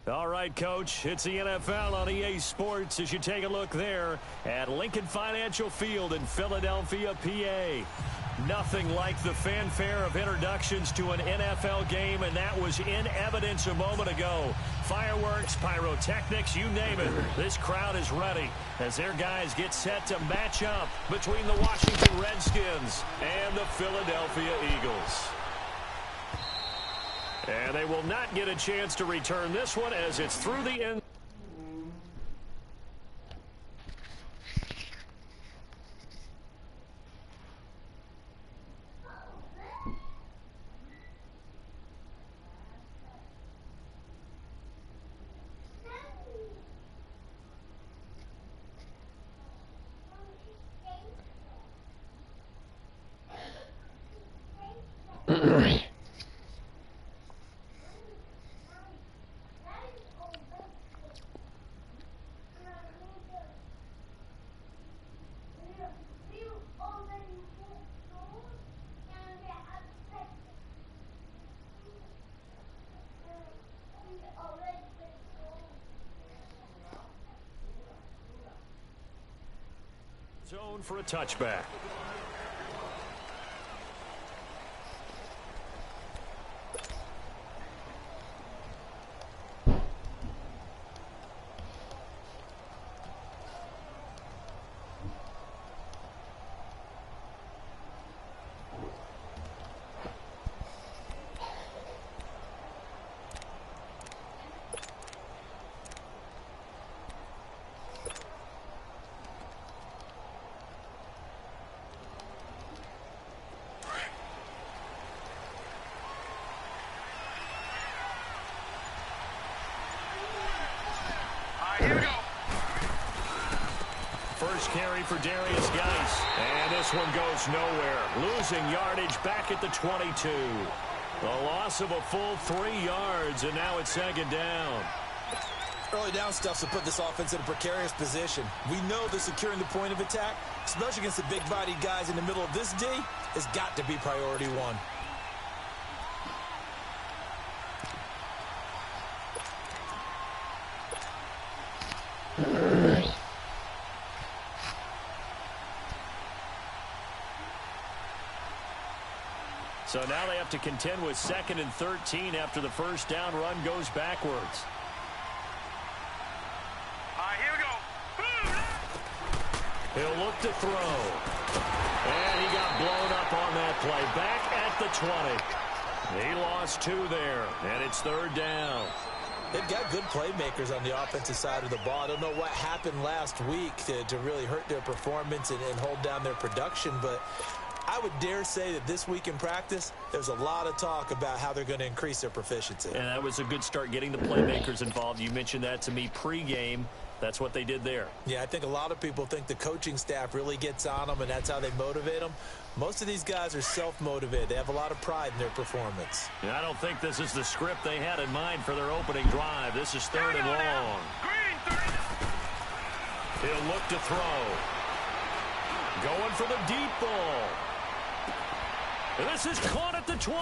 All right, Coach, it's the NFL on EA Sports as you take a look there at Lincoln Financial Field in Philadelphia, PA. Nothing like the fanfare of introductions to an NFL game, and that was in evidence a moment ago. Fireworks, pyrotechnics, you name it. This crowd is ready as their guys get set to match up between the Washington Redskins and the Philadelphia Eagles. And they will not get a chance to return this one as it's through the end. Zone for a touchback. Here we go. First carry for Darius Geis. And this one goes nowhere. Losing yardage back at the 22. The loss of a full 3 yards, and now it's second down. Early down stuff to put this offense in a precarious position. We know that securing the point of attack, especially against the big-bodied guys in the middle of this D, has got to be priority one. So now they have to contend with 2nd and 13 after the first down run goes backwards. Here we go. He'll look to throw. And he got blown up on that play. Back at the 20. He lost 2 there, and it's 3rd down. They've got good playmakers on the offensive side of the ball. I don't know what happened last week to really hurt their performance and hold down their production, but I would dare say that this week in practice, there's a lot of talk about how they're going to increase their proficiency. And that was a good start getting the playmakers involved. You mentioned that to me pregame. That's what they did there. Yeah, I think a lot of people think the coaching staff really gets on them, and that's how they motivate them. Most of these guys are self-motivated. They have a lot of pride in their performance. And I don't think this is the script they had in mind for their opening drive. This is 3rd and long. He'll look to throw. Going for the deep ball. This is caught at the 20.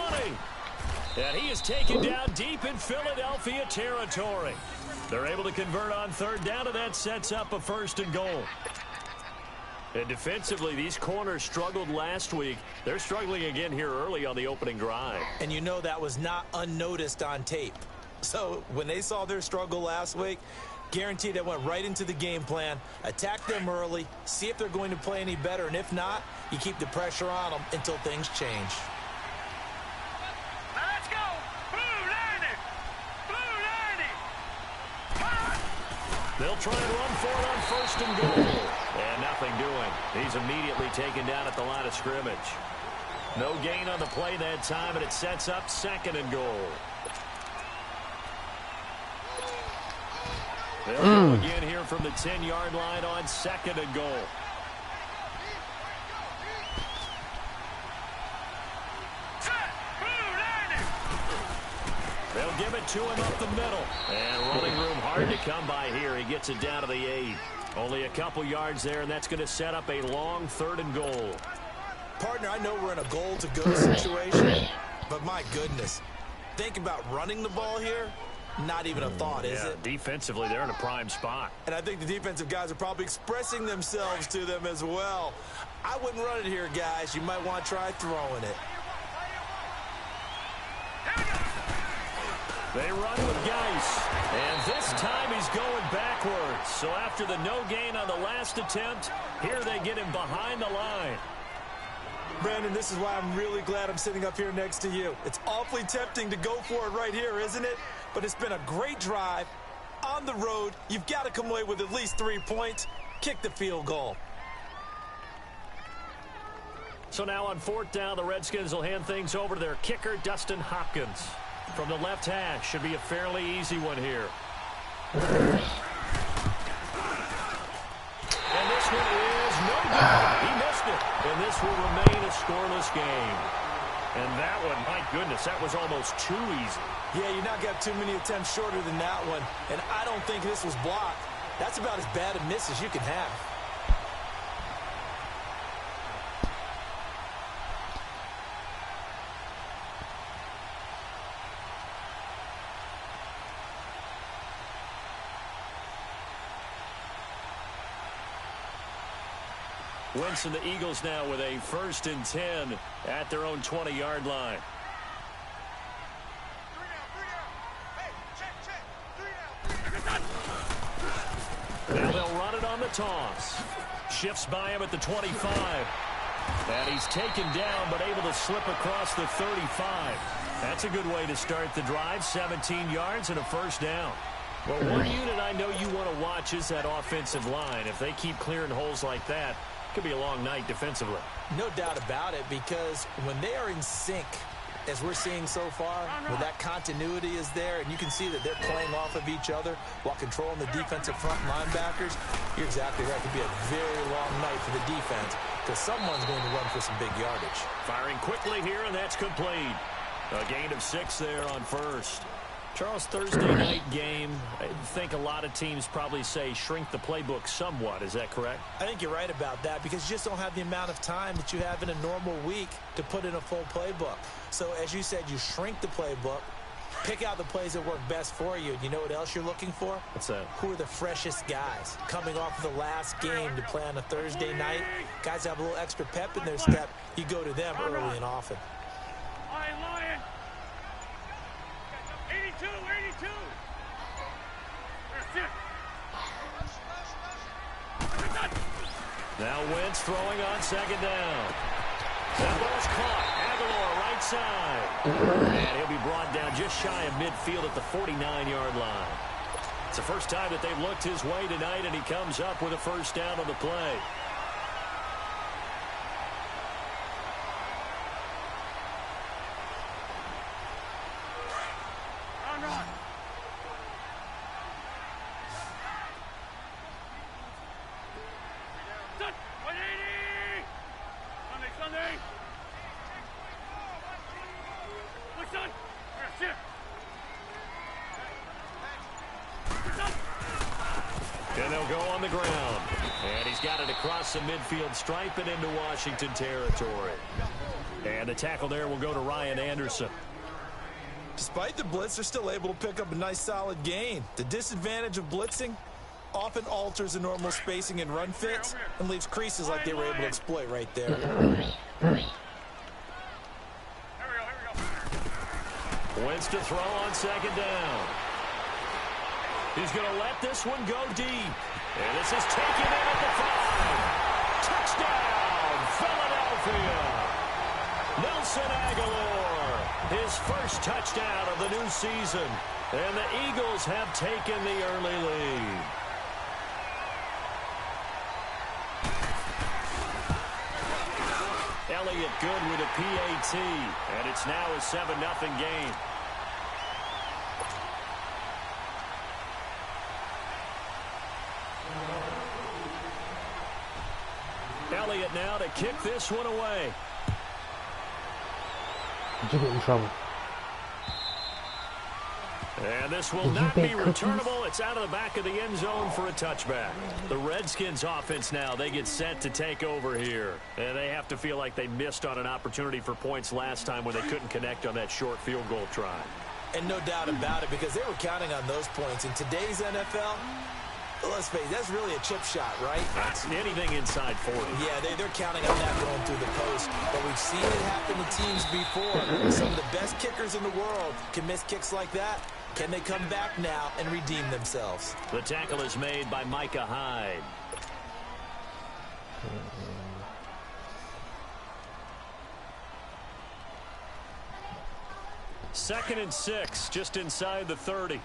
And he is taken down deep in Philadelphia territory. They're able to convert on 3rd down, and that sets up a 1st and goal. And defensively, these corners struggled last week. They're struggling again here early on the opening drive. And you know that was not unnoticed on tape. So when they saw their struggle last week, guaranteed they went right into the game plan, attack them early, see if they're going to play any better, and if not, you keep the pressure on them until things change. Now let's go. Blue 90. Blue 90. They'll try and run for it on 1st and goal. And nothing doing. He's immediately taken down at the line of scrimmage. No gain on the play that time, and it sets up 2nd and goal. They'll go again here from the 10-yard line on 2nd and goal. They'll give it to him up the middle. And running room hard to come by here. He gets it down to the 8. Only a couple yards there, and that's going to set up a long 3rd and goal. Partner, I know we're in a goal-to-go situation, but my goodness, think about running the ball here. Not even a thought, is it? Defensively, they're in a prime spot. And I think the defensive guys are probably expressing themselves to them as well. I wouldn't run it here, guys. You might want to try throwing it. They run with Geis, and this time he's going backwards. So after the no gain on the last attempt, here they get him behind the line. Brandon, this is why I'm really glad I'm sitting up here next to you. It's awfully tempting to go for it right here, isn't it? But it's been a great drive. On the road, you've got to come away with at least 3 points. Kick the field goal. So now on 4th down, the Redskins will hand things over to their kicker, Dustin Hopkins. From the left hash, should be a fairly easy one here. And this one is no good. He missed it. And this will remain a scoreless game. And that one, my goodness, that was almost too easy. Yeah, you're not got too many attempts shorter than that one. And I don't think this was blocked. That's about as bad a miss as you can have. Winston, the Eagles now with a 1st and 10 at their own 20-yard line. Now they'll run it on the toss. Shifts by him at the 25. And he's taken down, but able to slip across the 35. That's a good way to start the drive. 17 yards and a 1st down. Well, one unit I know you want to watch is that offensive line. If they keep clearing holes like that, it could be a long night defensively. No doubt about it, because when they are in sync, as we're seeing so far, when that continuity is there, and you can see that they're playing off of each other while controlling the defensive front linebackers, you're exactly right. It could be a very long night for the defense, because someone's going to run for some big yardage. Firing quickly here, and that's complete. A gain of 6 there on 1st. Charles, Thursday night game, I think a lot of teams probably say shrink the playbook somewhat. Is that correct? I think you're right about that, because you just don't have the amount of time that you have in a normal week to put in a full playbook. So, as you said, you shrink the playbook, pick out the plays that work best for you. And you know what else you're looking for? What's that? Who are the freshest guys coming off of the last game to play on a Thursday night? Guys have a little extra pep in their step. You go to them early and often. Lion. 82, 82. That's it. Now Wentz throwing on 2nd down. That ball's caught. Aguilar right side. And he'll be brought down just shy of midfield at the 49-yard line. It's the first time that they've looked his way tonight, and he comes up with a 1st down on the play. And they'll go on the ground. And he's got it across the midfield stripe and into Washington territory. And the tackle there will go to Ryan Anderson. Despite the blitz, they're still able to pick up a nice solid gain. The disadvantage of blitzing often alters the normal spacing and run fits and leaves creases like they were able to exploit right there. Wentz to throw on 2nd down. He's going to let this one go deep. And this is taken in at the 5. Touchdown, Philadelphia. Nelson Aguilar, his 1st touchdown of the new season. And the Eagles have taken the early lead. Elliott good with a PAT. And it's now a 7-0 game. Elliott now to kick this one away. Did you get in trouble? And this will not be returnable. It's out of the back of the end zone for a touchback. The Redskins offense now, they get set to take over here. And they have to feel like they missed on an opportunity for points last time when they couldn't connect on that short field goal try. And no doubt about it, because they were counting on those points. In today's NFL, let's face it, that's really a chip shot, right? That's anything inside 40. Yeah, they're counting on that going through the post. But we've seen it happen to teams before. Some of the best kickers in the world can miss kicks like that. Can they come back now and redeem themselves? The tackle is made by Micah Hyde. Second and 6, just inside the 30.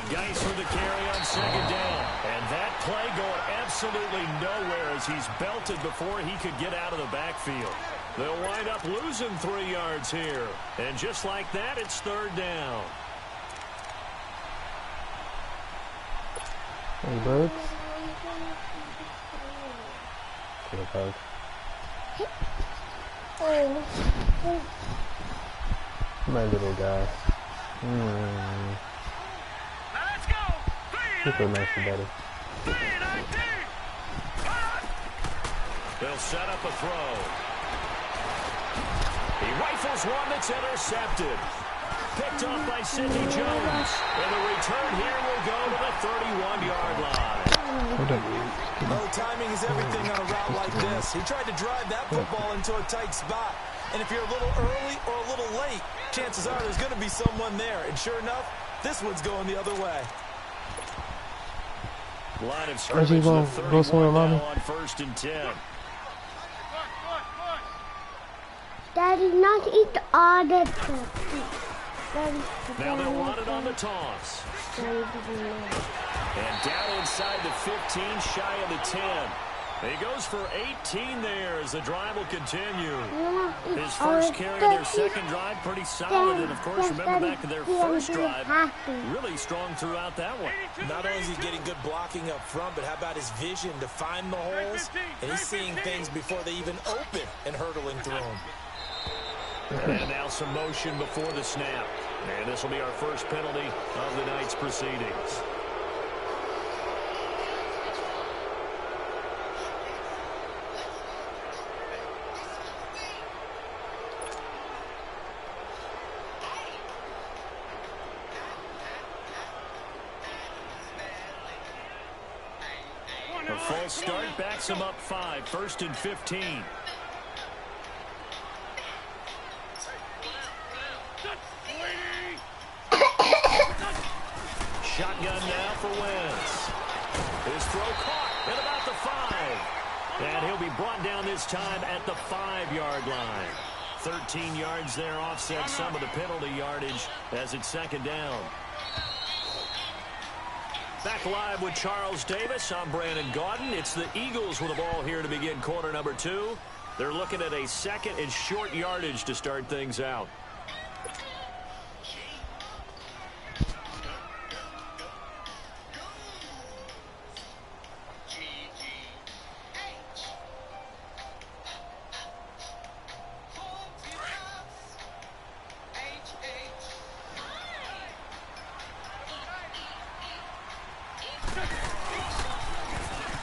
Geis with the carry on second down. And that play going absolutely nowhere as he's belted before he could get out of the backfield. They'll wind up losing 3 yards here. And just like that, it's third down. Hey, birds. Hey, birds. My little guy. He's so nice and better. They'll set up a throw. He rifles one that's intercepted. Picked off by Sidney Jones. And the return here will go to the 31-yard line. Oh, timing is everything on a route like this. He tried to drive that football into a tight spot. And if you're a little early or a little late, chances are there's going to be someone there. And sure enough, this one's going the other way. Line of scrimmage, the 31 now on 1st and 10. Daddy, not eat all the turkey. Now they'll run it on the toss. And down inside the 15, shy of the 10. He goes for 18 there as the drive will continue. His first carry of their second drive, pretty solid. And, of course, remember back to their first drive, really strong throughout that one. Not only is he getting good blocking up front, but how about his vision to find the holes? And he's seeing things before they even open and hurtling through them. And now some motion before the snap. And this will be our first penalty of the night's proceedings. A false start backs him up 5, 1st and 15. Shotgun now for Wentz. His throw caught at about the 5. And he'll be brought down this time at the 5-yard line. 13 yards there, offset some of the penalty yardage as it's second down. Back live with Charles Davis. I'm Brandon Gaudin. It's the Eagles with the ball here to begin quarter number 2. They're looking at a second and short yardage to start things out.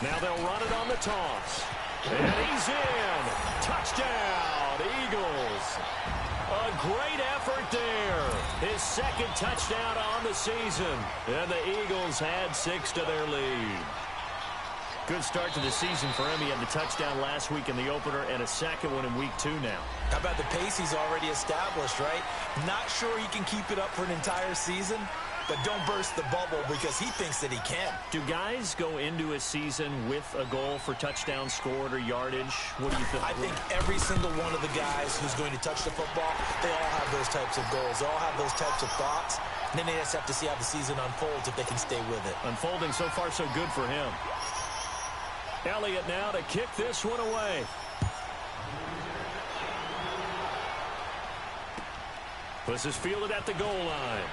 Now they'll run it on the toss. And he's in. Touchdown, Eagles. A great effort there. His second touchdown on the season. And the Eagles had 6 to their lead. Good start to the season for him. He had the touchdown last week in the opener and a second one in week 2 now. How about the pace he's already established, right? Not sure he can keep it up for an entire season, but don't burst the bubble because he thinks that he can. Do guys go into a season with a goal for touchdown scored or yardage? What do you think? I think every single one of the guys who's going to touch the football, they all have those types of goals. They all have those types of thoughts. And then they just have to see how the season unfolds if they can stay with it. Unfolding so far so good for him. Elliott now to kick this one away. This is fielded at the goal line.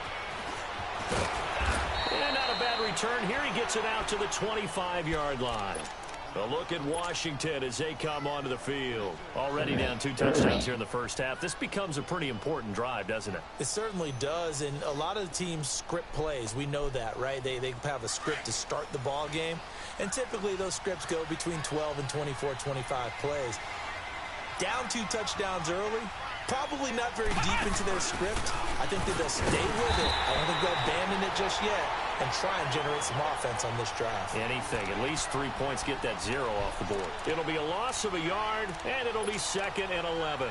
And not a bad return here. He gets it out to the 25-yard line. A look at Washington as they come onto the field. Already down 2 touchdowns here in the first half. This becomes a pretty important drive, doesn't it? It certainly does, and a lot of the teams script plays. We know that, right? They have a script to start the ball game, and typically those scripts go between 12 and 24, 25 plays. Down 2 touchdowns early, probably not very deep into their script. I think that they'll stay with it. I don't think they'll abandon it just yet and try and generate some offense on this drive. Anything. At least 3 points, get that 0 off the board. It'll be a loss of a yard, and it'll be 2nd and 11.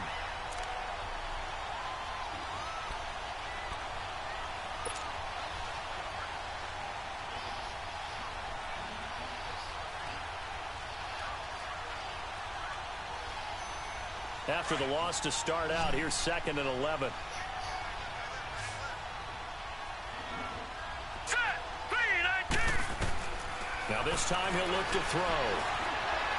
After the loss to start out, here's 2nd and 11. Now this time he'll look to throw.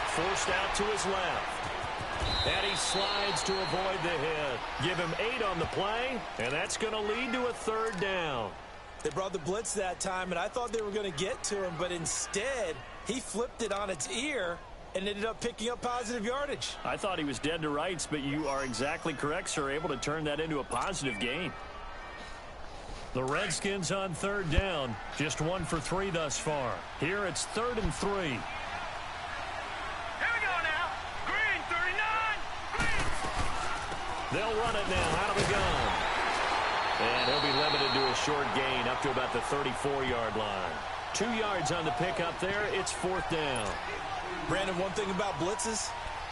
Forced out to his left. And he slides to avoid the hit. Give him 8 on the play, and that's going to lead to a 3rd down. They brought the blitz that time, and I thought they were going to get to him, but instead he flipped it on its ear and ended up picking up positive yardage. I thought he was dead to rights, but you are exactly correct, sir. Able to turn that into a positive gain. The Redskins on 3rd down. Just 1 for 3 thus far. Here it's 3rd and 3. Here we go now. Green, 39. Green. They'll run it now out of the gun. And he'll be limited to a short gain up to about the 34-yard line. 2 yards on the pickup there. It's 4th down. Brandon, one thing about blitzes,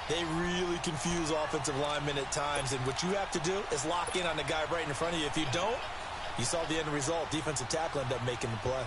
they really confuse offensive linemen at times, and what you have to do is lock in on the guy right in front of you. If you don't, you saw the end result. Defensive tackle ended up making the play.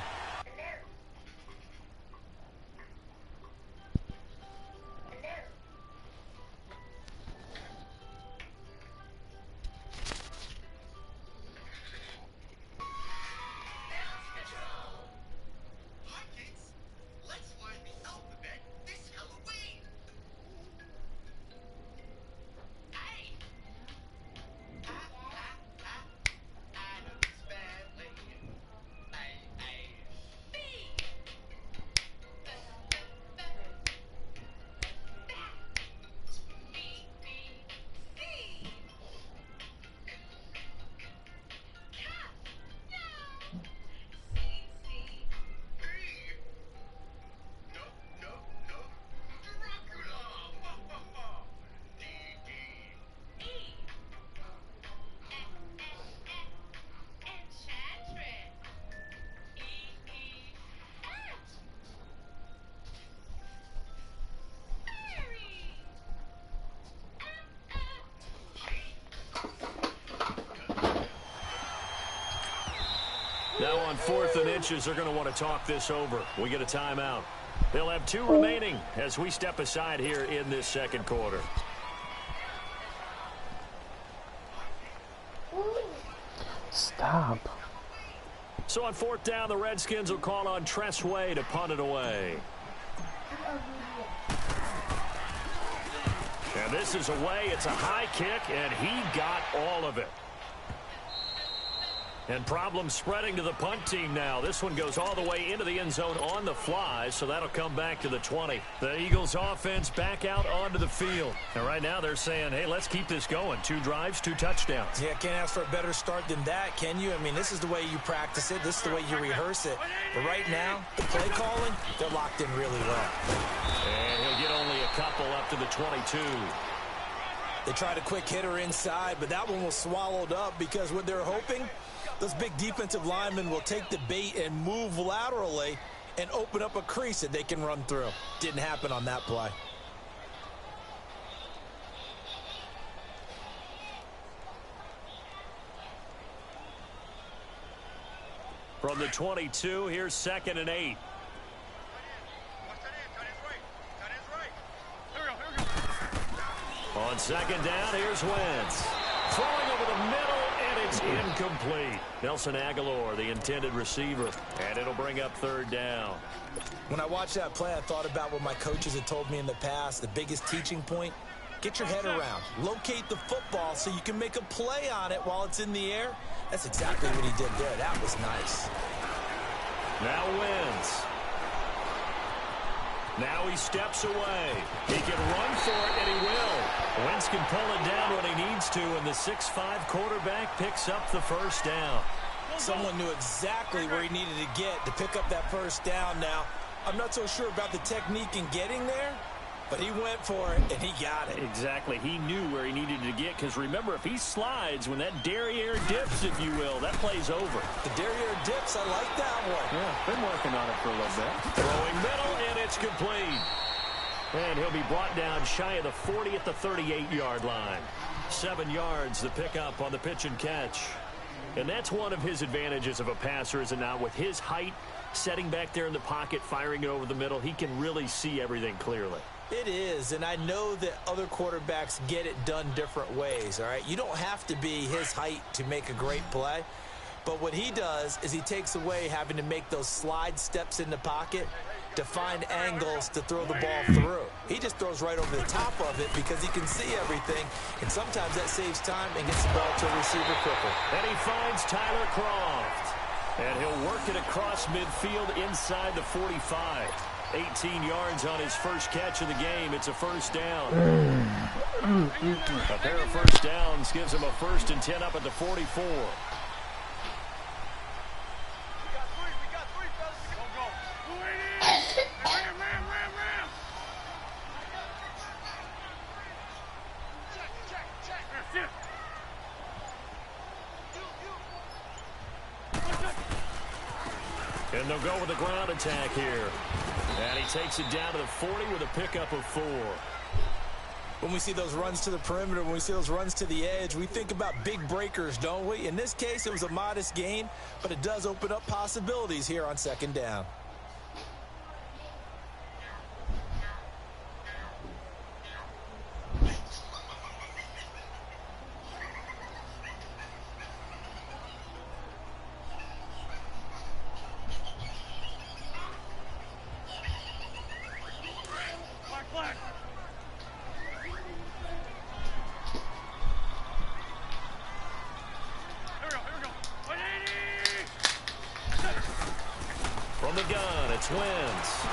Now on 4th and inches, they're going to want to talk this over. We get a timeout. They'll have 2 remaining as we step aside here in this 2nd quarter. Stop. So on 4th down, the Redskins will call on Tressway to punt it away. And this is away. It's a high kick, and he got all of it. And problems spreading to the punt team now. This one goes all the way into the end zone on the fly, so that'll come back to the 20. The Eagles offense back out onto the field. And right now they're saying, hey, let's keep this going. 2 drives, 2 touchdowns. Yeah, can't ask for a better start than that, can you? I mean, this is the way you practice it. This is the way you rehearse it. But right now, the play calling, they're locked in really well. And he'll get only a couple up to the 22. They tried a quick hitter inside, but that one was swallowed up because what they're hoping, those big defensive linemen will take the bait and move laterally and open up a crease that they can run through. Didn't happen on that play. From the 22, here's 2nd and 8. On 2nd down, here's Wentz. Throwing over the middle, and it's incomplete. Nelson Aguilar, the intended receiver, and it'll bring up 3rd down. When I watched that play, I thought about what my coaches had told me in the past. The biggest teaching point, get your head around. Locate the football so you can make a play on it while it's in the air. That's exactly what he did there. That was nice. Now Wentz. Now he steps away. He can run for it, and he will. Wentz can pull it down when he needs to, and the 6'5" quarterback picks up the first down. Someone knew exactly where he needed to get to pick up that first down. Now, I'm not so sure about the technique in getting there, but he went for it, and he got it. Exactly. He knew where he needed to get, because remember, if he slides, when that derriere dips, if you will, that play's over. The derriere dips, I like that one. Yeah, been working on it for a little bit. Throwing middle, and it's complete. And he'll be brought down shy of the 40 at the 38-yard line. 7 yards, the pickup on the pitch and catch. And that's one of his advantages of a passer, is it not? With his height, setting back there in the pocket, firing it over the middle, he can really see everything clearly. It is, and I know that other quarterbacks get it done different ways, all right? You don't have to be his height to make a great play, but what he does is he takes away having to make those slide steps in the pocket to find angles to throw the ball through. He just throws right over the top of it because he can see everything, and sometimes that saves time and gets the ball to a receiver quicker. And he finds Tyler Croft, and he'll work it across midfield inside the 45. 18 yards on his first catch of the game. It's a first down. A pair of first downs gives him a 1st and 10 up at the 44. We got three, fellas. Go. 280. Ram. Check. Shift. And they'll go with a ground attack here. And he takes it down to the 40 with a pickup of 4. When we see those runs to the perimeter, when we see those runs to the edge, we think about big breakers, don't we? In this case, it was a modest gain, but it does open up possibilities here on 2nd down. Flag. Here we go. 180. From the gun, it's Wentz.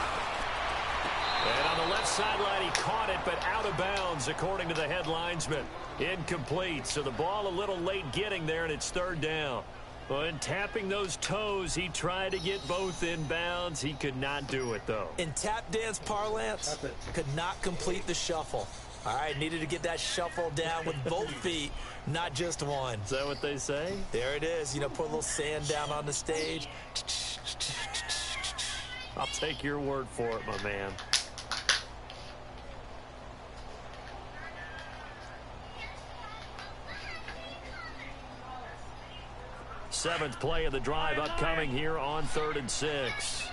And on the left sideline, he caught it, but out of bounds, according to the head linesman. Incomplete, so the ball a little late getting there, and it's 3rd down. When tapping those toes, he tried to get both in bounds. He could not do it, though. In tap dance parlance, could not complete the shuffle. All right, needed to get that shuffle down with both feet, not just one. Is that what they say? There it is. You know, put a little sand down on the stage. I'll take your word for it, my man. Seventh play of the drive upcoming here on 3rd and 6.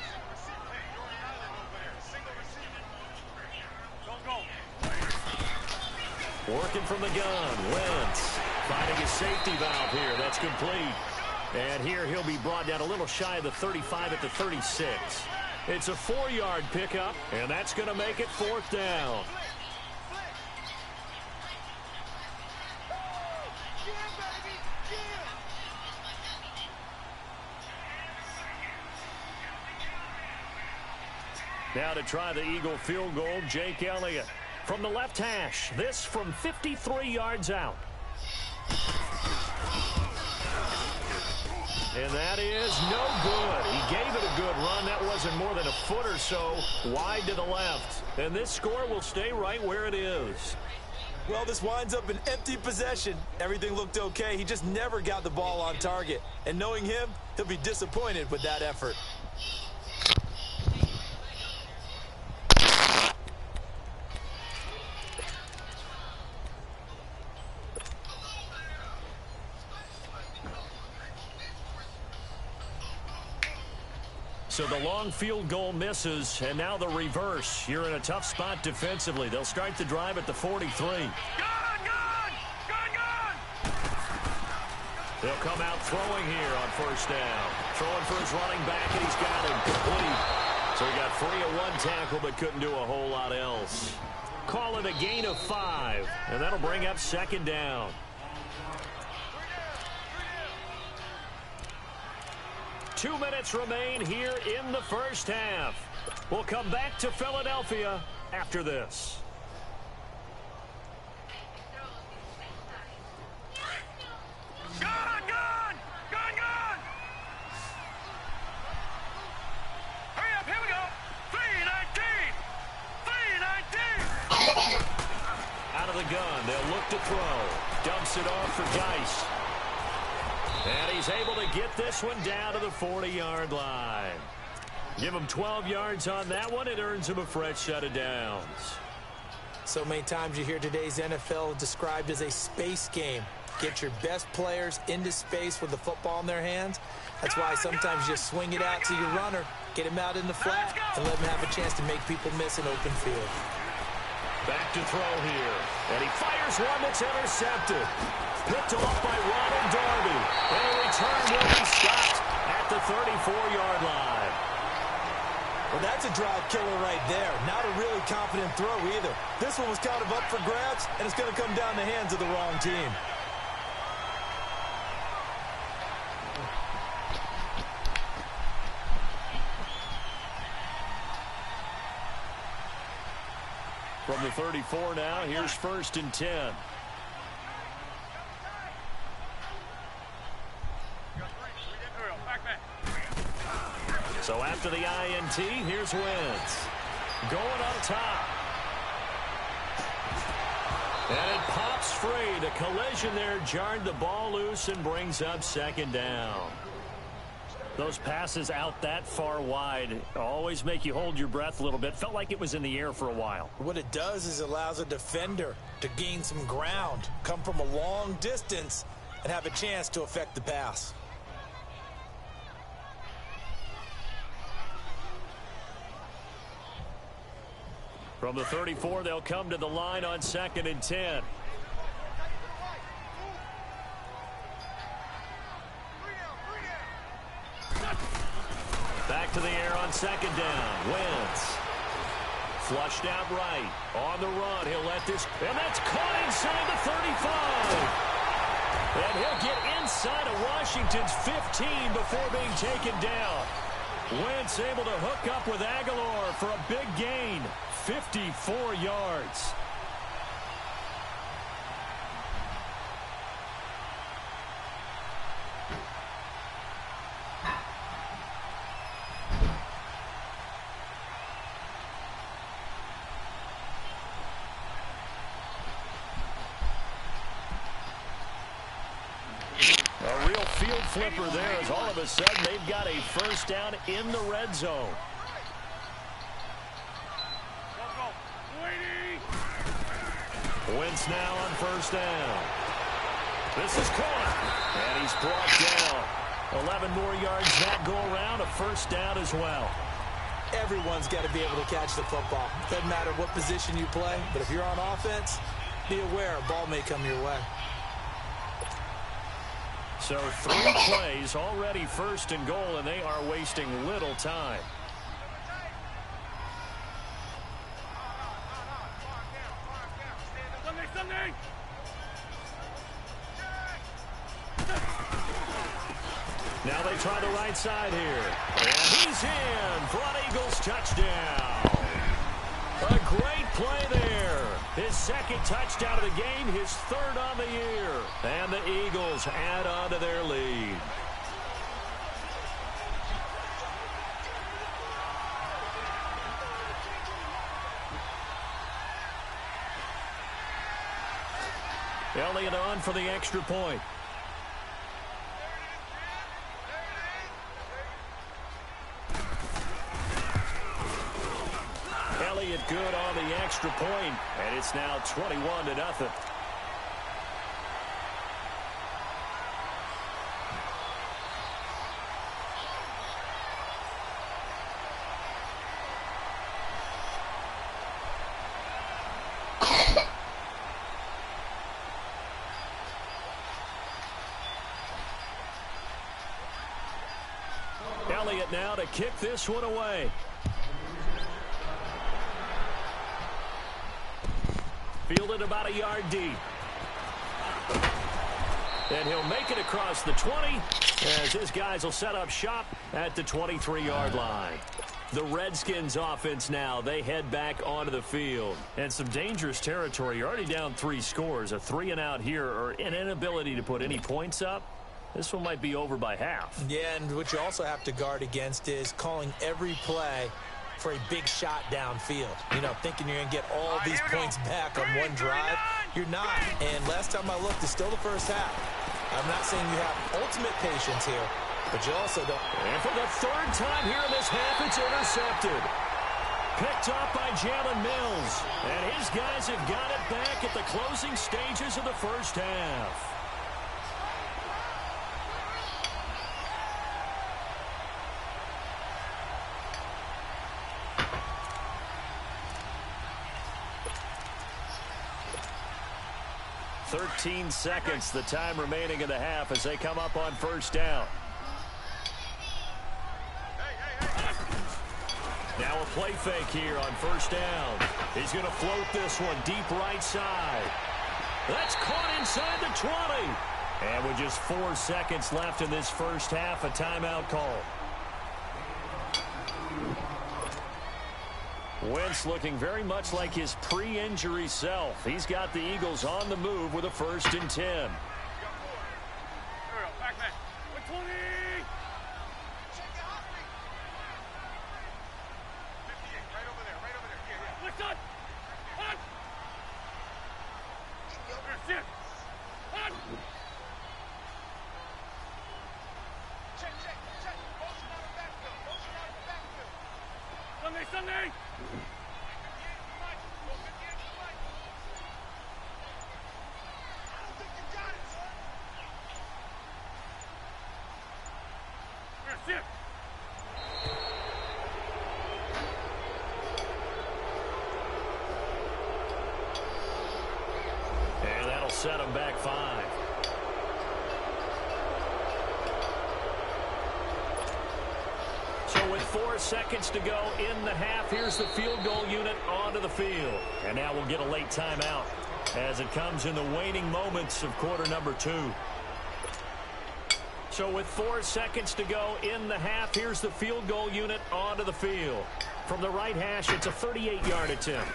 Working from the gun, Wentz finding his safety valve here. That's complete. And here he'll be brought down a little shy of the 35 at the 36. It's a 4-yard pickup, and that's going to make it 4th down. Now to try the Eagle field goal, Jake Elliott. From the left hash, this from 53 yards out. And that is no good. He gave it a good run. That wasn't more than a foot or so wide to the left. And this score will stay right where it is. Well, this winds up an empty possession. Everything looked okay. He just never got the ball on target. And knowing him, he'll be disappointed with that effort. So the long field goal misses, and now the reverse. You're in a tough spot defensively. They'll start the drive at the 43. Gun! They'll come out throwing here on 1st down. Throwing for his running back, and he's got him complete. So he got free of 1 tackle, but couldn't do a whole lot else. Call it a gain of 5, and that'll bring up 2nd down. 2 minutes remain here in the first half. We'll come back to Philadelphia after this. Gone! Gone! Gone! Gone! Hurry up, here we go! 3:19! 3:19! Out of the gun, they'll look to throw. Dumps it off for Geis. And he's able to get this one down to the 40-yard line. Give him 12 yards on that one. It earns him a fresh set of downs. So many times you hear today's NFL described as a space game. Get your best players into space with the football in their hands. That's why sometimes you swing it out to your runner, get him out in the flat, and let him have a chance to make people miss an open field. Back to throw here. And he fires one that's intercepted. Picked off by Ronald Darby. And a return will be stopped at the 34-yard line. Well, that's a drive killer right there. Not a really confident throw either. This one was kind of up for grabs, and it's going to come down the hands of the wrong team. From the 34 now, here's 1st and 10. So after the INT, here's Wentz. Going up top. And it pops free. The collision there jarred the ball loose and brings up 2nd down. Those passes out that far wide always make you hold your breath a little bit. Felt like it was in the air for a while. What it does is allows a defender to gain some ground, come from a long distance, and have a chance to affect the pass. From the 34, they'll come to the line on 2nd and 10. Back to the air on 2nd down. Wentz. Flushed out right. On the run. He'll let this. And that's caught inside the 35. And he'll get inside of Washington's 15 before being taken down. Wentz able to hook up with Aguilar for a big gain. 54 yards. A real field flipper there as all of a sudden they've got a 1st down in the red zone. Wentz now on 1st down. This is caught. And he's brought down. 11 more yards that go around. A 1st down as well. Everyone's got to be able to catch the football. Doesn't matter what position you play, but if you're on offense, be aware a ball may come your way. So 3 plays already 1st and goal, and they are wasting little time. Now they try the right side here. And he's in for an Eagles touchdown. A great play there. His 2nd touchdown of the game, his 3rd on the year. And the Eagles add on to their lead. Elliott on for the extra point. Elliott good on the extra point, and it's now 21-0. Elliott now to kick this one away. Fielded about a yard deep. And he'll make it across the 20 As his guys will set up shop at the 23-yard line. The Redskins offense now, they head back onto the field. And some dangerous territory. You're already down 3 scores. A 3-and-out here or an inability to put any points up. This one might be over by half. Yeah, and what you also have to guard against is calling every play for a big shot downfield. You know, thinking you're going to get all these points back on one drive. You're not. And last time I looked, it's still the first half. I'm not saying you have ultimate patience here, but you also don't. And for the 3rd time here in this half, it's intercepted. Picked up by Jalen Mills. And his guys have got it back at the closing stages of the first half. "13 seconds, the time remaining in the half as they come up on first down. Now a play fake here on first down. He's going to float this one deep right side. That's caught inside the 20. And with just 4 seconds left in this first half, a timeout call. Wentz looking very much like his pre-injury self. He's got the Eagles on the move with a 1st and 10. Back man. 120. 58, right over there. Yeah. Lift up. Hut. Shift. Hut. Check. Motion out of the backfield. Sunday. And that'll set them back 5. So with 4 seconds to go in the half, here's the field goal unit onto the field. And now we'll get a late timeout as it comes in the waning moments of quarter number 2. So with 4 seconds to go in the half, here's the field goal unit onto the field. From the right hash, it's a 38-yard attempt.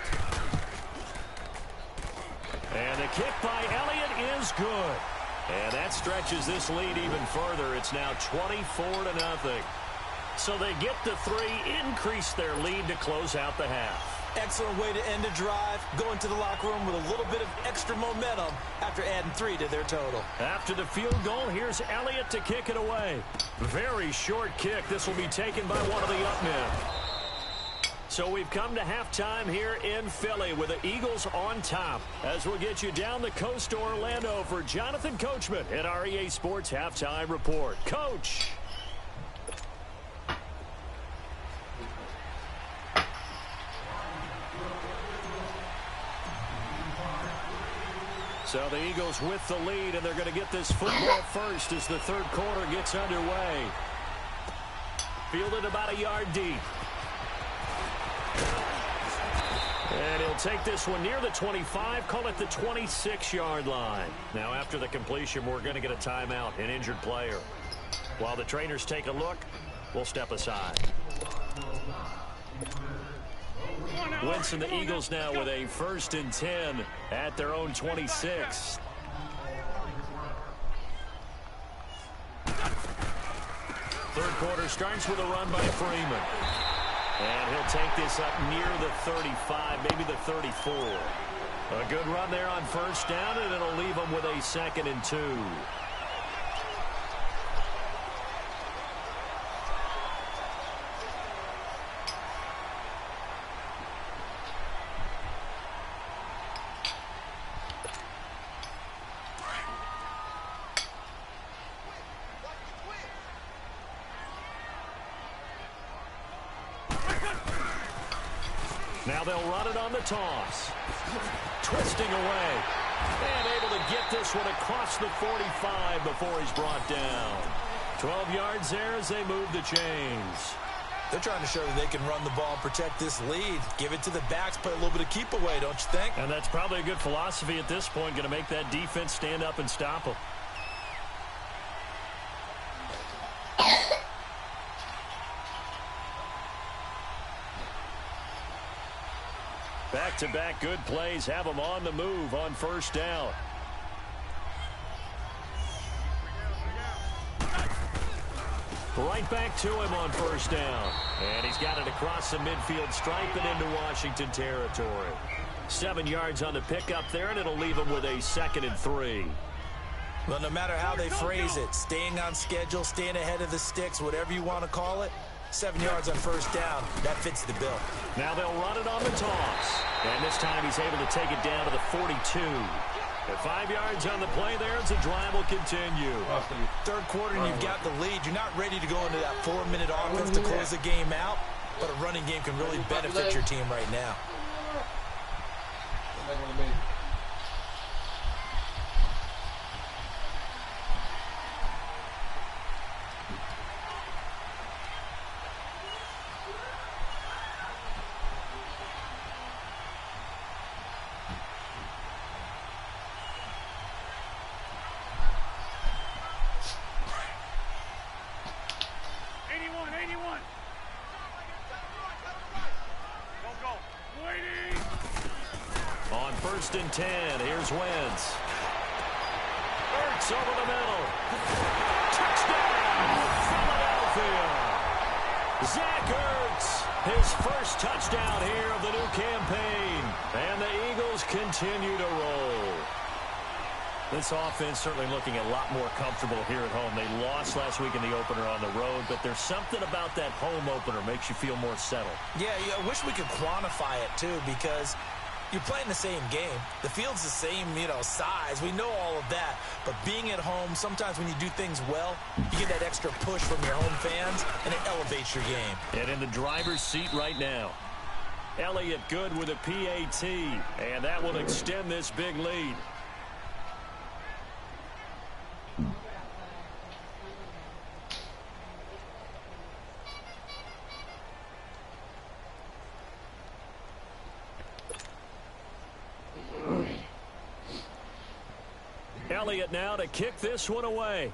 And the kick by Elliott is good. And that stretches this lead even further. It's now 24-0. So they get the 3, increase their lead to close out the half. Excellent way to end a drive, going to the locker room with a little bit of extra momentum after adding 3 to their total. After the field goal, here's Elliott to kick it away. Very short kick. This will be taken by one of the up men. So we've come to halftime here in Philly with the Eagles on top. As we'll get you down the coast to Orlando for Jonathan Coachman at our EA Sports Halftime Report. Coach. So the Eagles with the lead, and they're going to get this football first as the 3rd quarter gets underway. Fielded about a yard deep. And he'll take this one near the 25, call it the 26-yard line. Now after the completion, we're going to get a timeout, an injured player. While the trainers take a look, we'll step aside. Wentz and the Eagles now with a 1st and 10 at their own 26. Third quarter starts with a run by Freeman. And he'll take this up near the 35, maybe the 34. A good run there on first down, and it'll leave them with a 2nd and 2. Now they'll run it on the toss. Twisting away. And able to get this one across the 45 before he's brought down. 12 yards there as they move the chains. They're trying to show that they can run the ball and protect this lead. Give it to the backs, play a little bit of keep away, don't you think? And that's probably a good philosophy at this point. Going to make that defense stand up and stop them. Back-to-back good plays have them on the move on first down. Right back to him on first down. And he's got it across the midfield stripe and into Washington territory. 7 yards on the pickup there, and it'll leave him with a 2nd and 3. Well, no matter how they phrase it, staying on schedule, staying ahead of the sticks, whatever you want to call it, 7 yards on first down, that fits the bill. Now they'll run it on the toss. And this time he's able to take it down to the 42. At 5 yards on the play there, as the drive will continue. Third quarter and you've got the lead. You're not ready to go into that 4-minute offense to close the game out, but a running game can really benefit your team right now. First and 10. Here's Wentz. Ertz over the middle. Touchdown, Philadelphia. Zach Ertz, his first touchdown here of the new campaign. And the Eagles continue to roll. This offense certainly looking a lot more comfortable here at home. They lost last week in the opener on the road, but there's something about that home opener makes you feel more settled. Yeah, I wish we could quantify it, too, because you're playing the same game. The field's the same, size. We know all of that. But being at home, sometimes when you do things well, you get that extra push from your home fans, and it elevates your game. And in the driver's seat right now, Elliott good with a PAT, and that will extend this big lead. Elliott now to kick this one away.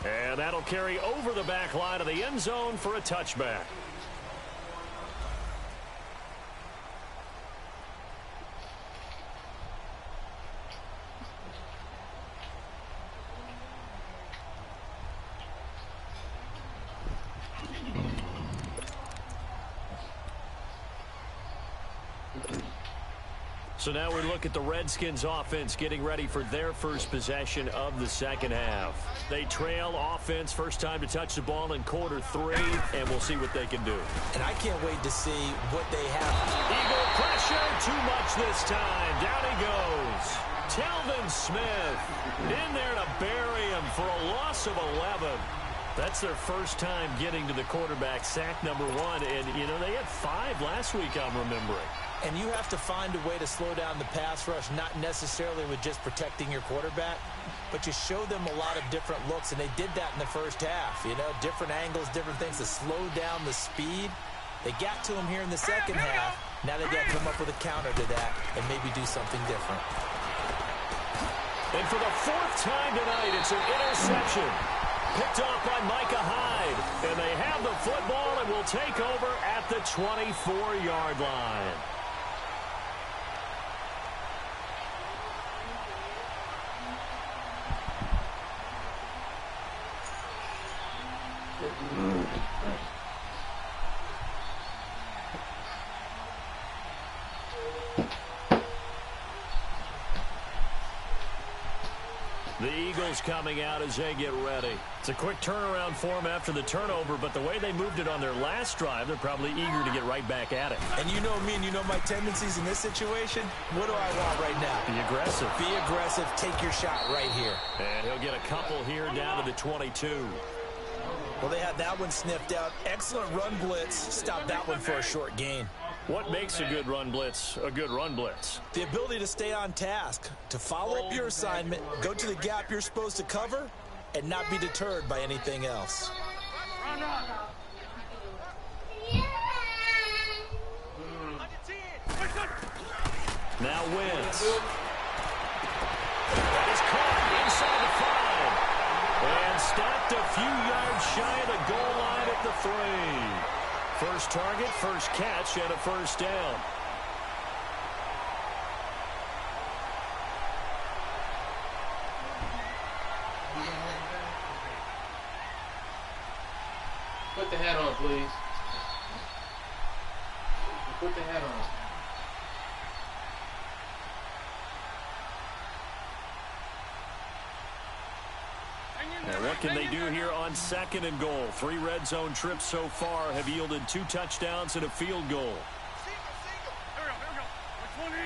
And that'll carry over the back line of the end zone for a touchback. So now we look at the Redskins offense getting ready for their first possession of the second half. They trail offense, first time to touch the ball in quarter 3, and we'll see what they can do. And I can't wait to see what they have. Eagle pressure, too much this time. Down he goes. Telvin Smith in there to bury him for a loss of 11. That's their first time getting to the quarterback, sack number 1. And, they had 5 last week, I'm remembering. And you have to find a way to slow down the pass rush, not necessarily with just protecting your quarterback, but you show them a lot of different looks, and they did that in the first half. Different angles, different things to slow down the speed. They got to him here in the second half. Now they've got to come up with a counter to that and maybe do something different. And for the 4th time tonight, it's an interception. Picked off by Micah Hyde. And they have the football and will take over at the 24-yard line. The Eagles coming out as they get ready. It's a quick turnaround for them after the turnover, but the way they moved it on their last drive, they're probably eager to get right back at it. And you know me and you know my tendencies in this situation. What do I want right now? Be aggressive. Be aggressive. Take your shot right here. And he'll get a couple here down to the 22. Well, they had that one sniffed out. Excellent run blitz. Stop that one for a short gain. What makes a good run blitz a good run blitz? The ability to stay on task, to follow up your assignment, go to the gap you're supposed to cover, and not be deterred by anything else. Run, run. Now Wentz. That is caught inside the 5. And stopped a few yards shy of the goal line at at the 3. First target, first catch, and a first down. Put the hat on, please. Put the hat on. And what can they do here on 2nd and goal? 3 red zone trips so far have yielded 2 touchdowns and a field goal. Here we go. 20.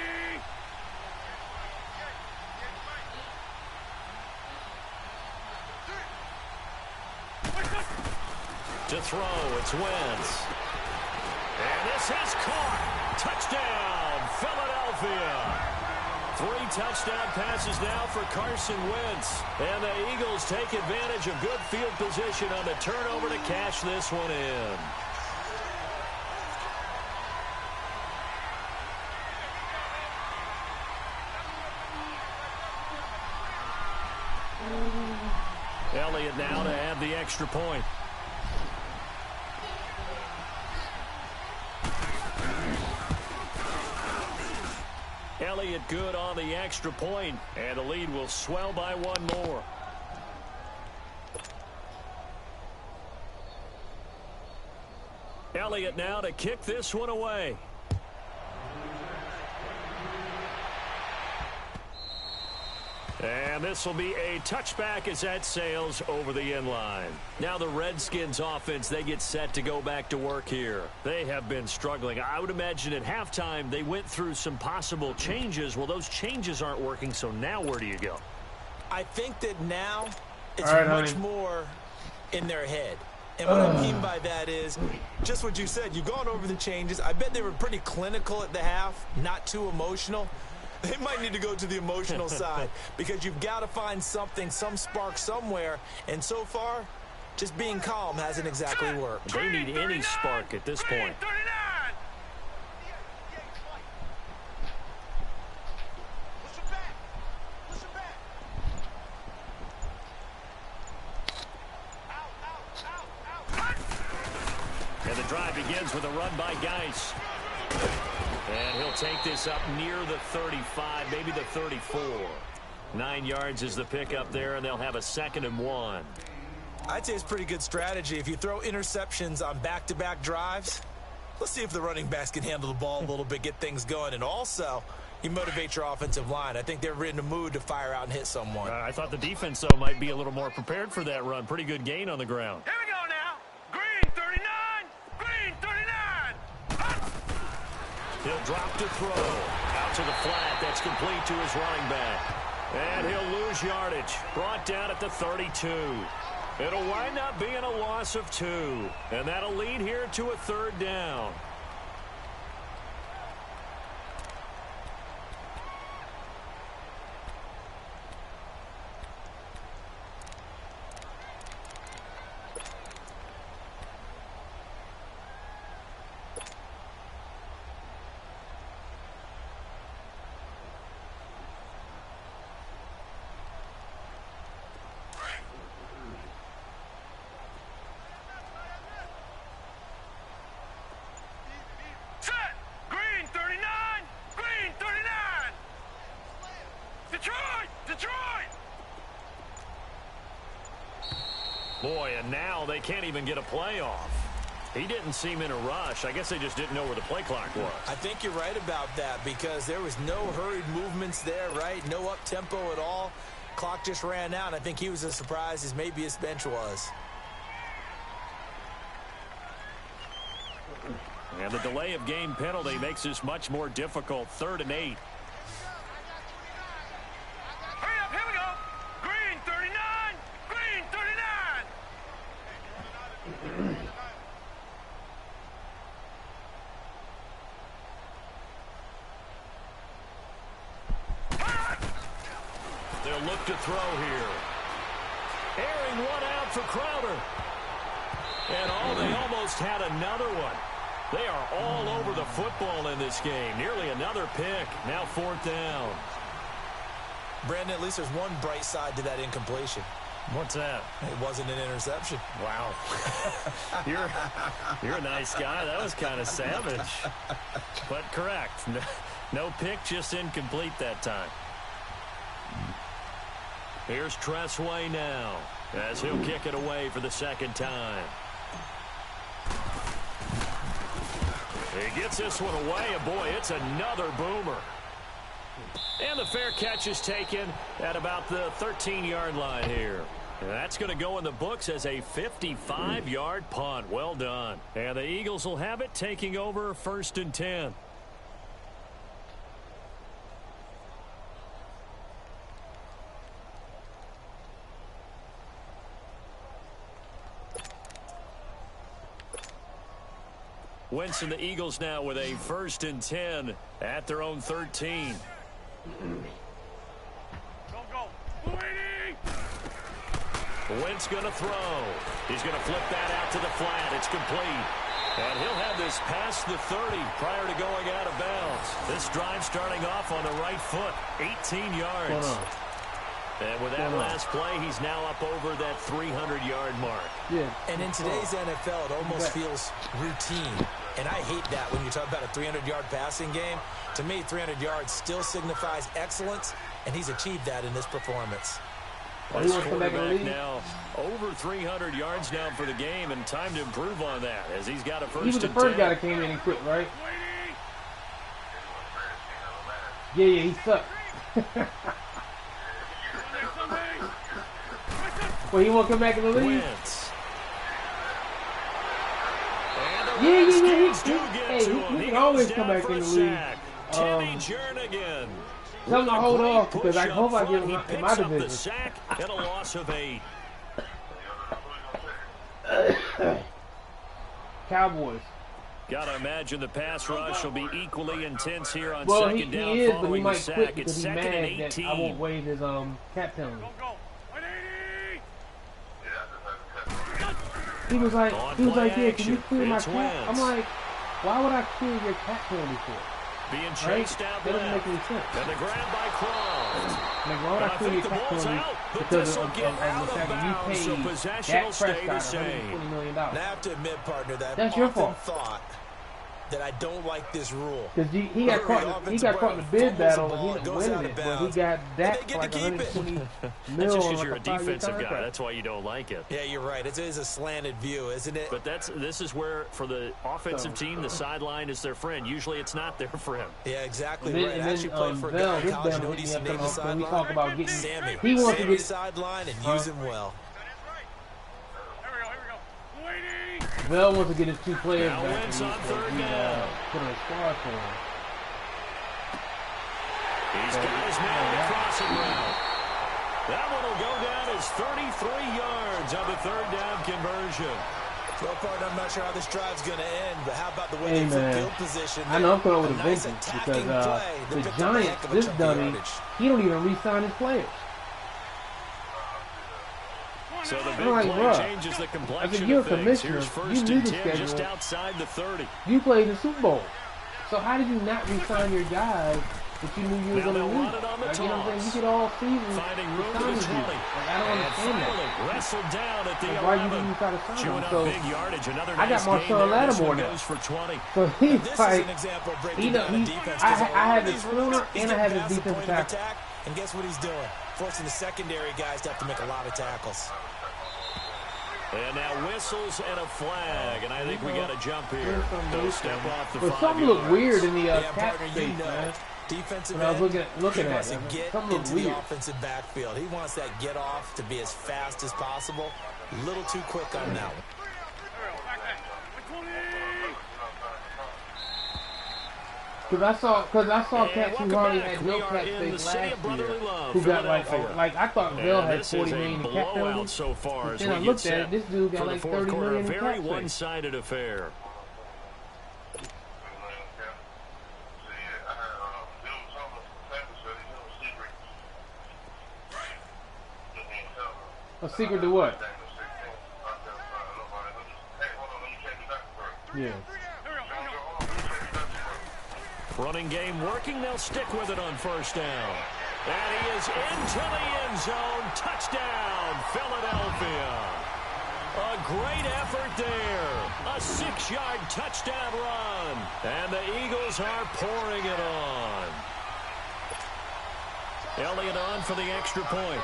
To throw, it's Wentz. And this is caught. Touchdown, Philadelphia. 3 touchdown passes now for Carson Wentz. And the Eagles take advantage of good field position on the turnover to cash this one in. Elliott now to have the extra point. Elliott good on the extra point, and the lead will swell by 1 more. Elliott now to kick this one away. And this will be a touchback as that sails over the end line. Now the Redskins offense, they get set to go back to work here. They have been struggling. I would imagine at halftime they went through some possible changes. Well, those changes aren't working, so now where do you go? I think that now it's much more in their head. And what I mean by that is just what you said. You've gone over the changes. I bet they were pretty clinical at the half, not too emotional. They might need to go to the emotional side because you've got to find something, some spark somewhere. And so far, just being calm hasn't exactly worked. They need any spark at this point. And the drive begins with a run by Geis. And he'll take this up near the 35, maybe the 34. 9 yards is the pickup there, and they'll have a 2nd and 1. I'd say it's pretty good strategy. If you throw interceptions on back-to-back drives, let's see if the running backs can handle the ball a little bit, get things going. And also, you motivate your offensive line. I think they're in a mood to fire out and hit someone. I thought the defense, though, might be a little more prepared for that run. Pretty good gain on the ground. Here we go now. Green 39. Green 39. He'll drop to throw. Out to the flat. That's complete to his running back. And he'll lose yardage. Brought down at the 32. It'll wind up being a loss of 2. And that'll lead here to a 3rd down. Boy, and now they can't even get a play off. He didn't seem in a rush. I guess they just didn't know where the play clock was. I think you're right about that because there was no hurried movements there, right? No up-tempo at all. Clock just ran out. I think he was as surprised as maybe his bench was. And the delay of game penalty makes this much more difficult. 3rd and 8. Hurry up, here we go. Green 39. Green 39. They'll look to throw here. Airing one out for Crowder. And they almost had another one. They are all over the football in this game. Nearly another pick. Now 4th down. Brandon, at least there's one bright side to that incompletion. What's that? It wasn't an interception. Wow. You're a nice guy. That was kind of savage. But correct. No pick, just incomplete that time. Here's Tressway now as he'll kick it away for the second time. He gets this one away, and boy, it's another boomer. And the fair catch is taken at about the 13-yard line here. And that's going to go in the books as a 55-yard punt. Well done. And the Eagles will have it, taking over 1st and 10. Wentz and the Eagles now with a 1st and 10 at their own 13. Wentz going to throw. He's going to flip that out to the flat. It's complete. And he'll have this past the 30 prior to going out of bounds. This drive starting off on the right foot. 18 yards. And with that last play, he's now up over that 300-yard mark. Yeah. And in today's NFL, it almost feels routine. And I hate that when you talk about a 300-yard passing game. To me, 300 yards still signifies excellence, and he's achieved that in this performance. This quarterback now over 300 yards now for the game, and time to improve on that as he's got a 1st and 10. He was the first guy that came in and quit, right? Yeah, he sucked. Well, he won't come back in the league. He can always come back in the league. Tell him to hold off because I hope I get him in my division. Sack and a loss of 8. Cowboys. Got to imagine the pass rush will be equally intense here on well, second down he is, following but he the might sack. quit because It's he's 2nd mad and 18. that I won't waive his cap penalty. He was like, yeah, can you clear my cap? I'm like, why would I clear your cap penalty for? Being chased out that doesn't make any sense. And the grab by Cross. Like, why would I clear your cap penalty because of the fact that you paid Dak Prescott $120 million? Now I have to admit, partner, that that's your fault. That I don't like this rule. Because he got caught in the bid battle and he didn't win it, but he got Dak for like $120 million. That's just because you're a defensive guy. That's why you don't like it. Yeah, you're right. It is a slanted view, isn't it? But this is where, for the offensive team, the sideline is their friend. Usually it's not their friend. Yeah, exactly right. I actually played for a guy in college. You know what he's named the sideline? We talk about getting Sammy. He wants to get sideline and use him well. Bell wants to get his 2 players now back. Wentz on 3rd down. Put on a squad for him. He's got his man on the crossing route. That one will go down as 33 yards on the 3rd down conversion. So far, I'm not sure how this drive's going to end, but how about the way they put field position? I know I'm going with a vengeance because the Giants, this dummy, he don't even re-sign his players. So the big play changes the complexion you're of a things. commissioner. Here's 1st and 10 just outside the 30. You played the Super Bowl. So how did you not re-sign your guys that you knew you were going to lose? Like, you know what I'm saying? You get all season. Finding room to the 20. Like, I don't understand that. Wrestled down at the 11. Why you didn't try to sign him? So big yardage. Another I got Marshawn Lattimore now. For 20. So he's like, I have his corner and I have his defensive tackle. And guess what he's doing? Forcing the secondary guys to have to make a lot of tackles. And now whistles and a flag, and I think we got to jump here. Don't step off the 5 But something looked weird in the cap space, man. Defensive when I was looking at it, get into the offensive backfield. He wants that get off to be as fast as possible. A little too quick on that one. Because I saw cats who hardly had no cap space last year, who got like I thought Bell had $40 million in cap penalty. So far, then I looked at it, this dude got like $30 million in cap space. Very one-sided affair. A secret to what? Yeah. Running game working. They'll stick with it on 1st down. And he is into the end zone. Touchdown, Philadelphia. A great effort there. A 6-yard touchdown run. And the Eagles are pouring it on. Elliott on for the extra point.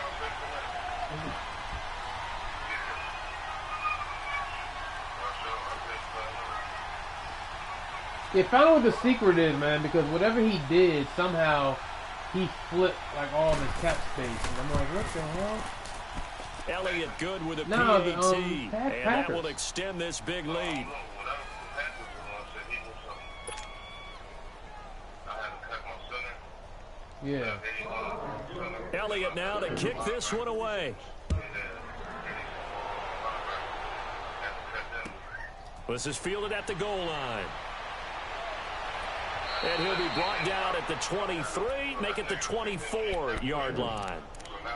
Yeah, find out what the secret is, man, because whatever he did, somehow he flipped like all of his cap space. And I'm like, what the hell? Elliott good with a No, PAT, and that will extend this big lead. Yeah. Elliott now to kick this one away. This is fielded at the goal line. And he'll be brought down at the 23, make it the 24-yard line.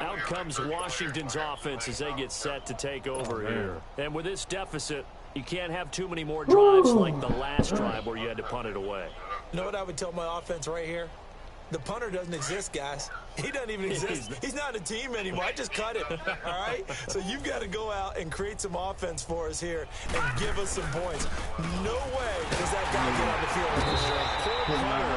Out comes Washington's offense as they get set to take over here. And with this deficit, you can't have too many more drives like the last drive where you had to punt it away. You know what I would tell my offense right here? The punter doesn't exist, guys. He doesn't even exist. He's not a team anymore. I just cut him, all right? So you've got to go out and create some offense for us here and give us some points. No way does that guy get on the field with this drive. Poor punter.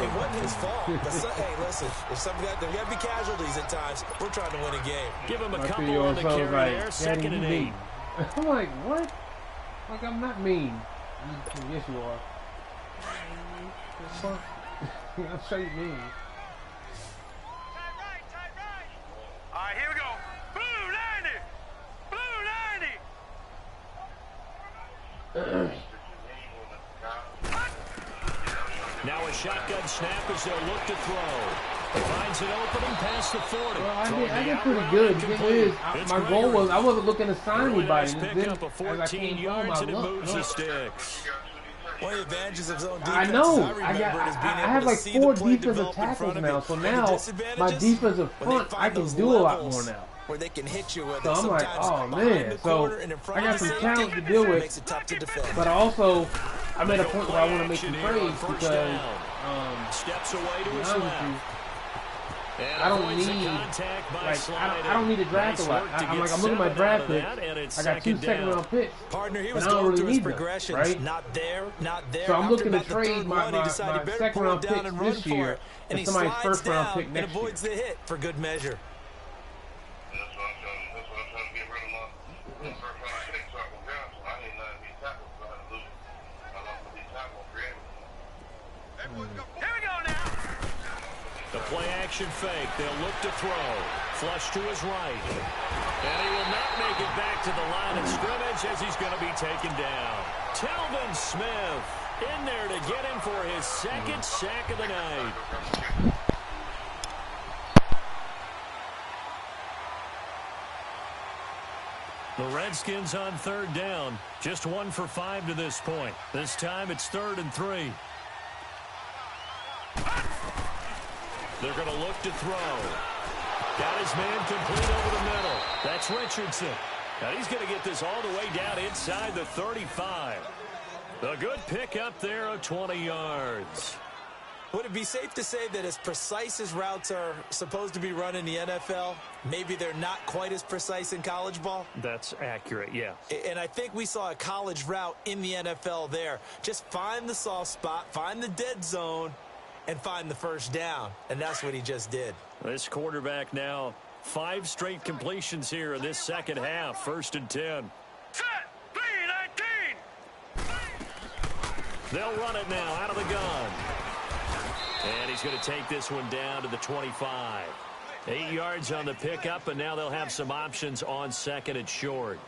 It wasn't his fault. But hey, listen, if there got to be casualties at times. We're trying to win a game. Give him a couple on the carry there, 2nd and 8. I'm like, what? Like, I'm not mean. Yes, you are. I'll show you mean. All right, here we go. Blue 90. Blue 90. Now a shotgun snap as they'll look to throw. Finds an opening past the 40. Well, I did pretty good. The thing is, my goal was I wasn't looking to sign anybody. Pick up a 14 yards and it moves the sticks. One of the advantages of zone defense, I know. I have like 4 defensive tackles now, so now my defensive front, I can do a lot more now. Where they can hit you with so I'm like, oh man. So I got some talent to deal with, but also I'm at a point where I want to make some trades because steps away to his left. I don't need I don't need to draft a lot. I'm looking at my draft picks. I got 2 second-round picks. Partner, he was I don't really need them, progressions. right? Not there. So I'm looking to trade my second-round picks this year and somebody's first-round pick next year. Avoids the hit for good measure. The play-action fake. They'll look to throw. Flush to his right. And he will not make it back to the line of scrimmage as he's going to be taken down. Telvin Smith in there to get him for his 2nd sack of the night. The Redskins on 3rd down. Just 1 for 5 to this point. This time it's 3rd and 3. They're going to look to throw. Got his man complete over the middle. That's Richardson. Now he's going to get this all the way down inside the 35. A good pick up there of 20 yards. Would it be safe to say that as precise as routes are supposed to be run in the NFL, maybe they're not quite as precise in college ball? That's accurate, yeah. And I think we saw a college route in the NFL there. Just find the soft spot, find the dead zone, and find the first down. And that's what he just did. This quarterback now, 5 straight completions here in this second half. 1st and 10. Set. 3-19. They'll run it now out of the gun. And he's going to take this one down to the 25. 8 yards on the pickup, and now they'll have some options on 2nd and short.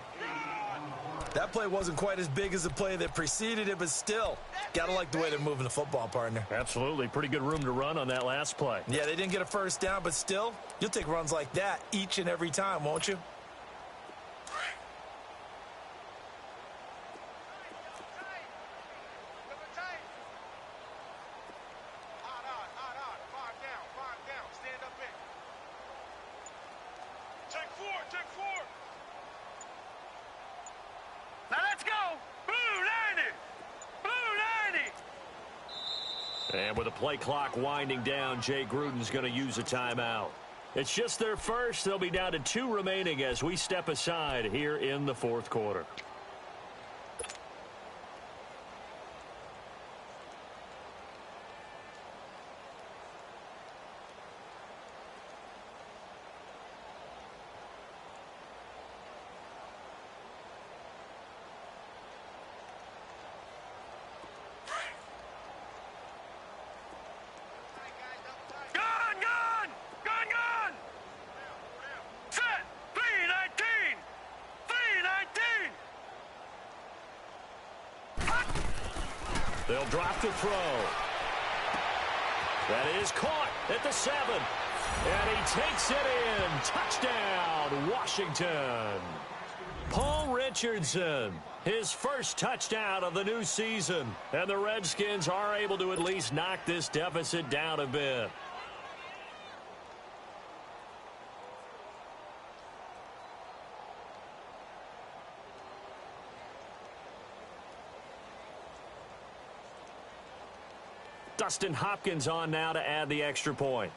That play wasn't quite as big as the play that preceded it, but still, gotta like the way they're moving the football, partner. Absolutely. Pretty good room to run on that last play. Yeah, they didn't get a first down, but still, you'll take runs like that each and every time, won't you? And with the play clock winding down, Jay Gruden's going to use a timeout. It's just their first. They'll be down to 2 remaining as we step aside here in the fourth quarter. They'll drop the throw. That is caught at the 7. And he takes it in. Touchdown, Washington. Paul Richardson, his first touchdown of the new season. And the Redskins are able to at least knock this deficit down a bit. Dustin Hopkins on now to add the extra point.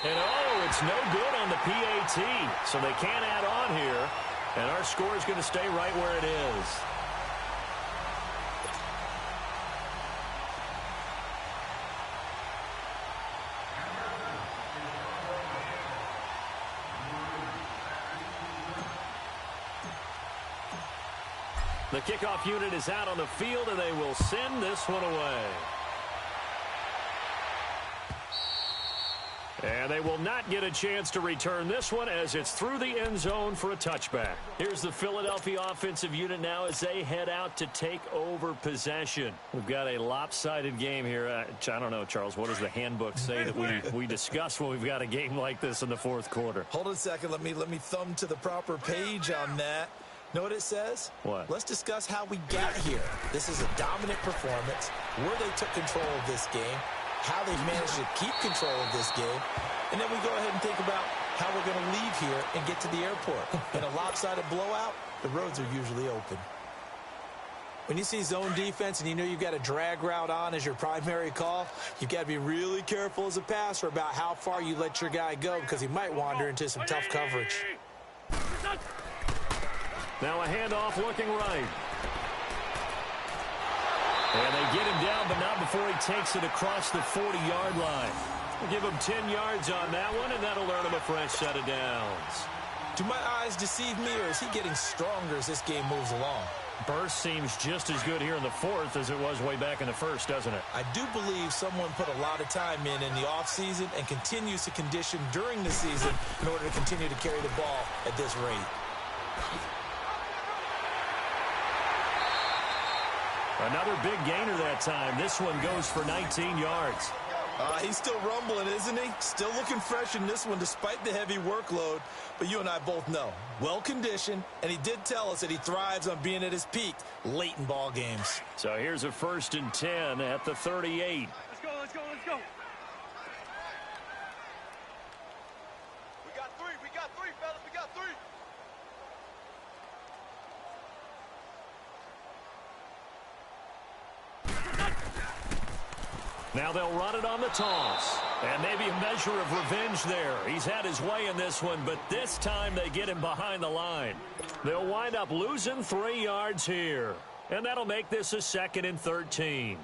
And oh, it's no good on the PAT, so they can't add on here. And our score is going to stay right where it is. The kickoff unit is out on the field, and they will send this one away. And they will not get a chance to return this one as it's through the end zone for a touchback. Here's the Philadelphia offensive unit now as they head out to take over possession. We've got a lopsided game here. I don't know, Charles, what does the handbook say that we discuss when we've got a game like this in the fourth quarter? Hold on a second. Let me thumb to the proper page on that. Know what it says? What? Let's discuss how we got here. This is a dominant performance, where they took control of this game, how they've managed to keep control of this game, and then we go ahead and think about how we're going to leave here and get to the airport. In a lopsided blowout, the roads are usually open. When you see zone defense and you know you've got a drag route on as your primary call, you've got to be really careful as a passer about how far you let your guy go because he might wander into some tough coverage. Now a handoff looking right. And they get him down, but not before he takes it across the 40-yard line. We'll give him 10 yards on that one, and that'll earn him a fresh set of downs. Do my eyes deceive me, or is he getting stronger as this game moves along? Burst seems just as good here in the fourth as it was way back in the first, doesn't it? I do believe someone put a lot of time in the offseason and continues to condition during the season in order to continue to carry the ball at this rate. Another big gainer that time. This one goes for 19 yards. He's still rumbling, isn't he? Still looking fresh in this one despite the heavy workload. But you and I both know, well-conditioned, and he did tell us that he thrives on being at his peak late in ball games. So here's a 1st and 10 at the 38. Let's go, let's go, let's go. We got three, fellas, we got three. Now they'll run it on the toss. And maybe a measure of revenge there. He's had his way in this one, but this time they get him behind the line. They'll wind up losing 3 yards here. And that'll make this a 2nd and 13.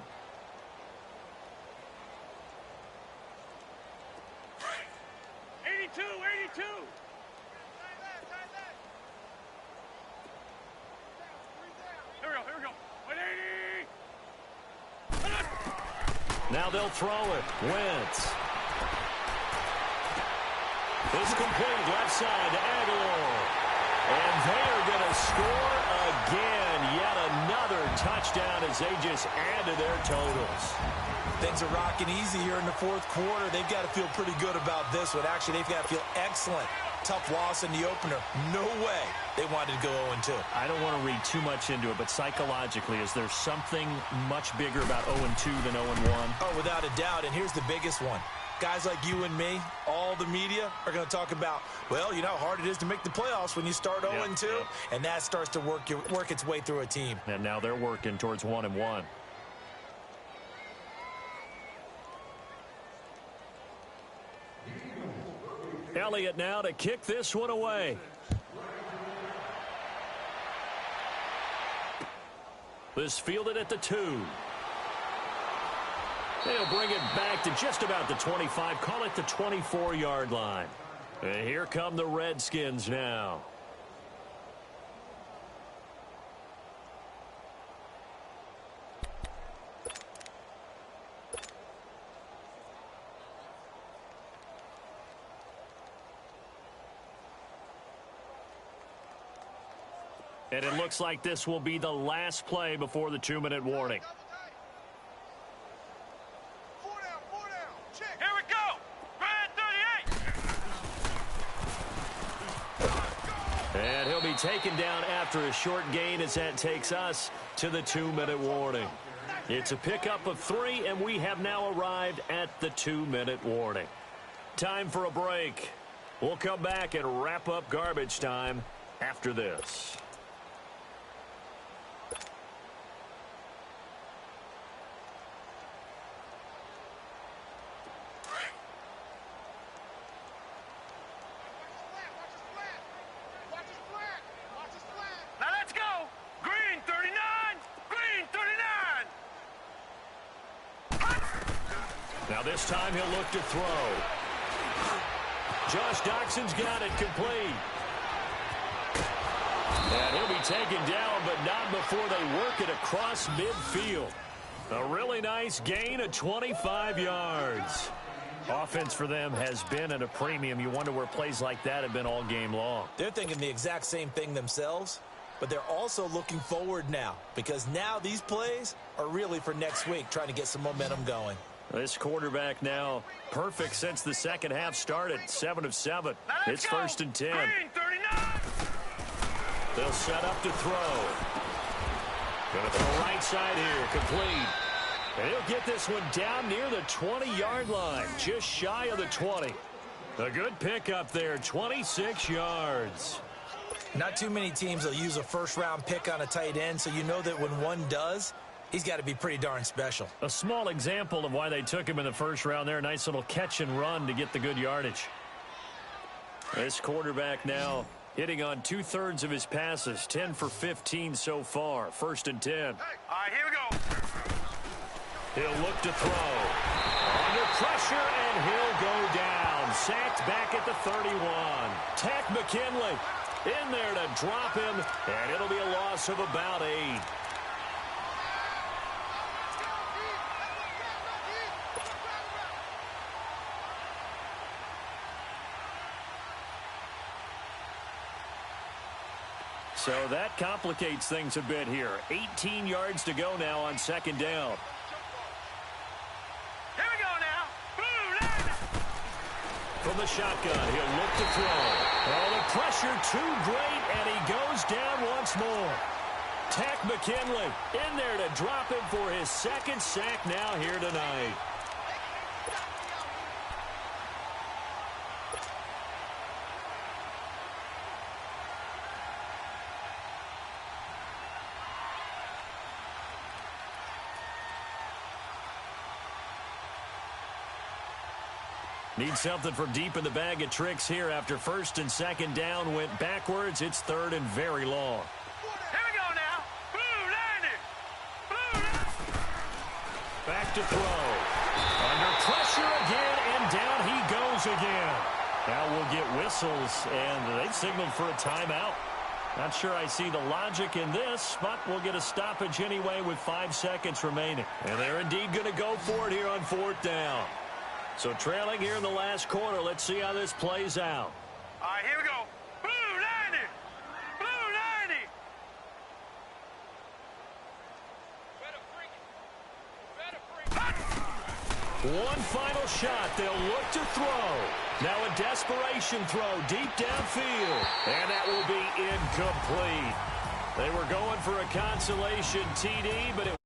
Now they'll throw it. Wentz. It's complete left side to Aguilar. And they're going to score again. Yet another touchdown as they just add to their totals. Things are rocking easy here in the fourth quarter. They've got to feel pretty good about this one. Actually, they've got to feel excellent. Tough loss in the opener. No way they wanted to go 0-2. I don't want to read too much into it, but psychologically, is there something much bigger about 0-2 than 0-1? Oh, without a doubt, and here's the biggest one. guys like you and me, all the media, are going to talk about, well, you know how hard it is to make the playoffs when you start 0-2, and that starts to work its way through a team. And now they're working towards 1-1. Elliott now to kick this one away. This fielded at the 2. They'll bring it back to just about the 25. Call it the 24-yard line. And here come the Redskins now. And it looks like this will be the last play before the 2-minute warning. Here we go. Grand 38. And he'll be taken down after a short gain as that takes us to the 2-minute warning. It's a pickup of 3, and we have now arrived at the 2-minute warning. Time for a break. We'll come back and wrap up garbage time after this. Now let's go. Green 39. Green 39. Now this time he'll look to throw. Josh Doxson's got it complete. And he'll be taken down, but not before they work it across midfield. A really nice gain of 25 yards. Offense for them has been at a premium. You wonder where plays like that have been all game long. They're thinking the exact same thing themselves, but they're also looking forward now, because now these plays are really for next week, trying to get some momentum going. This quarterback now perfect since the second half started. 7 of 7. It's 1st and 10. Green 39. They'll set up to throw. Going to throw right side here. Complete. And he'll get this one down near the 20-yard line. Just shy of the 20. A good pickup there. 26 yards. Not too many teams will use a first-round pick on a tight end, so you know that when one does, he's got to be pretty darn special. A small example of why they took him in the first round there. Nice little catch and run to get the good yardage. This quarterback now hitting on 2/3 of his passes. 10 for 15 so far. 1st and 10. All right, here we go. He'll look to throw. Under pressure, and he'll go down. Sacked back at the 31. Tack McKinley in there to drop him, and it'll be a loss of about 8. So that complicates things a bit here. 18 yards to go now on 2nd down. Here we go now. Blue line. From the shotgun, he'll look to throw. Oh, the pressure too great, and he goes down once more. Tack McKinley in there to drop him for his 2nd sack now here tonight. Need something from deep in the bag of tricks here after 1st and 2nd down went backwards. It's 3rd and very long. Here we go now. Blue line. Blue line. Back to throw. Under pressure again, and down he goes again. Now we'll get whistles, and they've signaled for a timeout. Not sure I see the logic in this, but we'll get a stoppage anyway with 5 seconds remaining. And they're indeed going to go for it here on 4th down. So trailing here in the last quarter. Let's see how this plays out. All right, here we go. Blue 90. Blue 90. One final shot. They'll look to throw. Now a desperation throw deep downfield. And that will be incomplete. They were going for a consolation TD, but it